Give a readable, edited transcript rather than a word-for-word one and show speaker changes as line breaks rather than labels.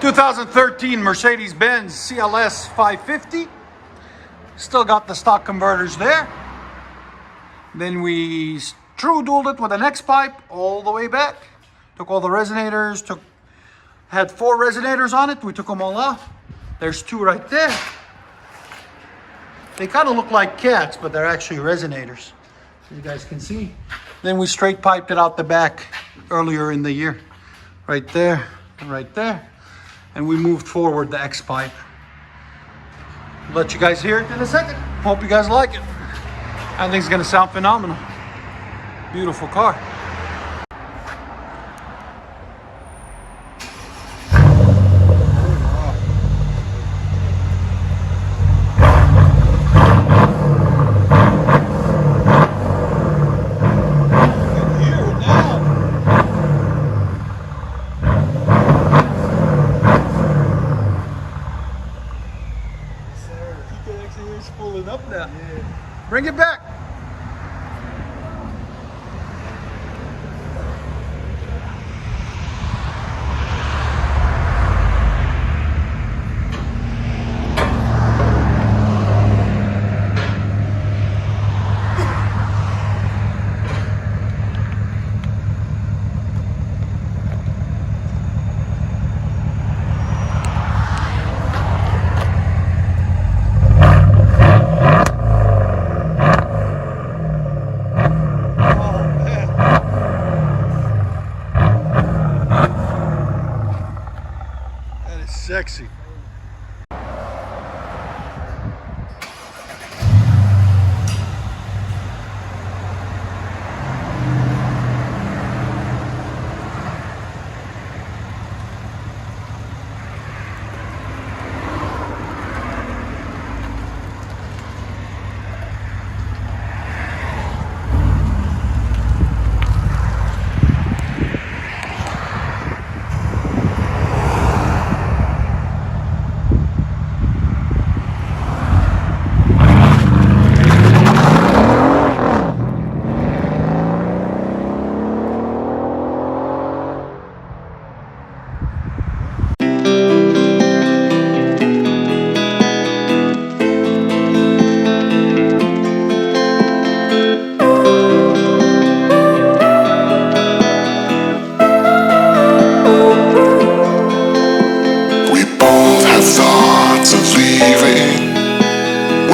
2013 Mercedes-Benz CLS 550. Still got the stock converters there. Then we true dualed it with an X pipe all the way back. Took all the resonators, had 4 resonators on it. We took them all off. There's 2 right there. They kind of look like cats, but they're actually resonators, as you guys can see. Then we straight piped it out the back earlier in the year. Right there and right there. And we moved forward the X pipe. Let you guys hear it in a second. Hope you guys like it. I think it's gonna sound phenomenal. Beautiful car.
It's pulling up now.
Yeah. Bring it back.
Sexy.